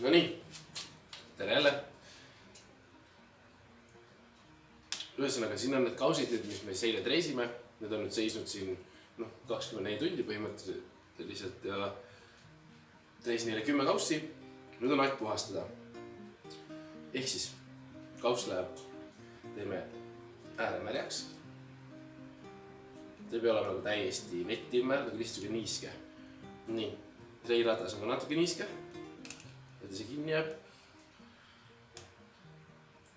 No nii, tere jälle. Ühesõnaga, siin on need kausid, mis me eile treisime. Need on nüüd seisnud siin 24 tundi põhimõtteliselt ja treisin neile 10 kaussi. Nüüd on aeg puhastada. Ehk siis kauss läheb, teeme ääre märjaks. Ta ei pea olema nagu täiesti vettimär, nagu lihtsalt niiske. Nii, reiratas on ka natuke niiske. Et see kinni jääb.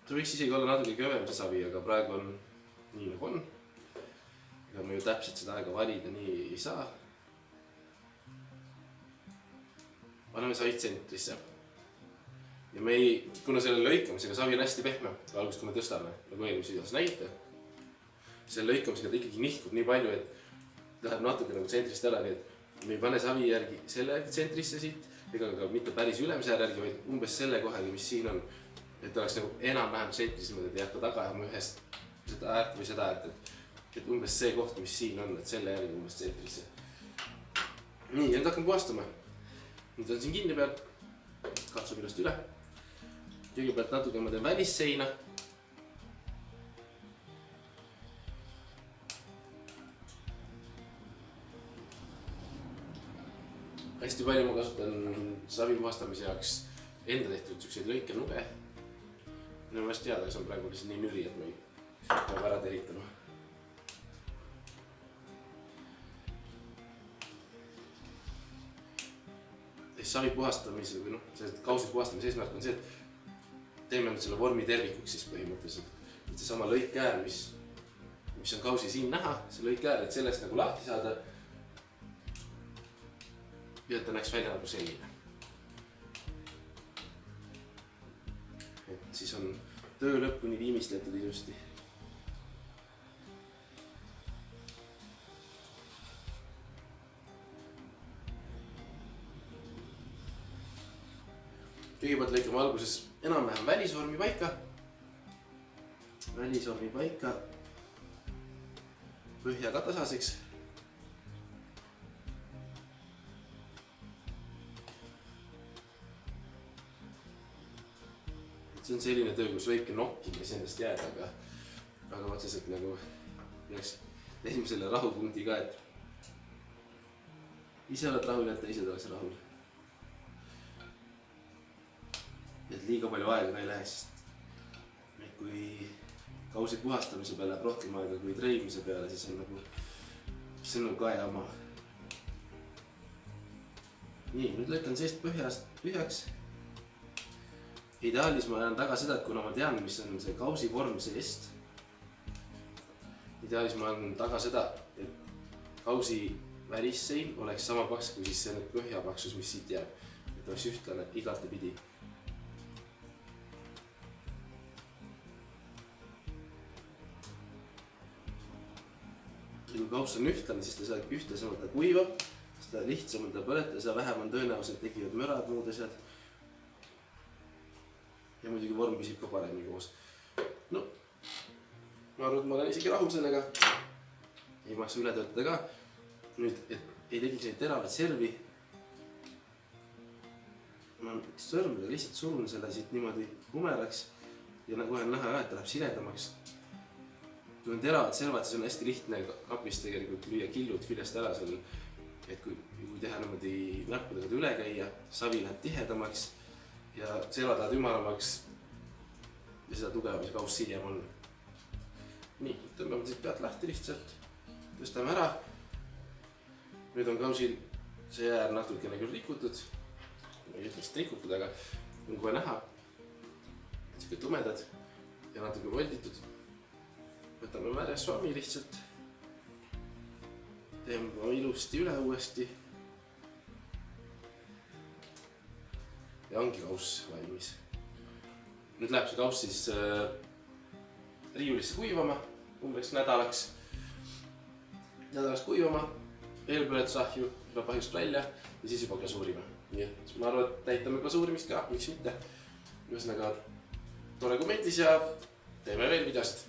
Ta võiks isegi olla natuke kõvem see savi, aga praegu on nii nagu on. Ega me ju täpselt seda aega valida nii ei saa. Paneme savid tsentrisse. Ja me ei, kuna selle lõikamisega savi on hästi pehme, alguses kui me tõstame, nagu eelmise videos näite, selle lõikamisega ta ikkagi nihkub nii palju, et läheb natuke nagu tsentrist ära, nii et me ei pane savi järgi selle tsentrisse siit, ega ka mitte päris ülemise järgi, vaid umbes selle kohagi, mis siin on, et oleks nagu enam-vähem tsentris, et ei hakka taga ajama ühest seda äärt või seda äärt, et umbes see koht, mis siin on, et selle järgi umbes tsentrisse. Nii, ja nüüd hakkame puhastama. Nüüd on siin kinni peal, katsub ilusti üle. Kõigepealt natuke ma teen välisseina. Hästi palju ma kasutan savi puhastamise jaoks enda tehtud selliseid lõike nuge. Minu meelest teada, see on praegu lihtsalt nii nüri, et ma ei peab ära teritama. Savi puhastamise või kausi puhastamise eesmärk on see, et teeme nüüd selle vormi tervikuks siis põhimõtteliselt. Et see sama lõikeäär, mis on kausi siin näha, see lõikeäär, et sellest nagu lahti saada ja et ta näeks välja nagu selline. Et siis on töö lõpuni viimistletud ilusti. Kõigepealt lõikame alguses enam-vähem välisvormi paika. Välisvormi paika põhja ka tasaseks. See on selline töö, kus võibki nokkides endast jääda, aga otseselt nagu peaks teeme selle rahupunkti ka, et ise oled rahul ja teised oleks rahul. Et liiga palju aega ka ei läheks, sest kui kausi puhastamise peale läheb rohkem aega kui treimise peale, siis on nagu ka jama. Nii, nüüd lõikan seest põhjaks. Ideaalis ma ajan taga seda, et kuna ma tean, mis on see kausi vorm seest, ideaalis ma ajan taga seda, et kausi välissein oleks sama paks kui siis see põhjapaksus, mis siit jääb, et oleks ühtlane igate pidi. Kui kauss on ühtlane, siis ta saab ühtlasemalt ta kuivab, seda lihtsamalt ta põletab, seda vähem on tõenäoliselt tekivad mörad muud asjad. Ja muidugi vorm püsib ka paremini koos. No, ma arvan, et ma olen isegi rahul sellega. Ei maksa üle töötada ka. Nüüd, et ei tekiks neid teravad servi. Ma sõrmega lihtsalt surun selle siit niimoodi kumeraks ja kohe on näha ka, et ta läheb siledamaks. Kui on teravad servad, siis on hästi lihtne kapist tegelikult lüüa killud küljest ära seal, et kui teha niimoodi näppudega üle käia, savi läheb tihedamaks ja servad lähevad ümaramaks ja seda tugevam see kauss hiljem on. Nii, tõmbame siit pealt lahti lihtsalt, tõstame ära. Nüüd on kausil see äär natukene küll rikutud, ma ei ütleks rikutud, aga on kohe näha, et siuke tumedad ja natuke volditud. Võtame märjas svami lihtsalt, teeme ilusti üle uuesti ja ongi kauss valmis. Nüüd läheb see kauss siis riiulisse kuivama, umbes nädalaks kuivama, eelpõletusahju tuleb ahjust välja ja siis juba glasuurime. Nii et ma arvan, et täitame glasuurimist ka, miks mitte. Ühesõnaga tore kommentis ja teeme veel videost.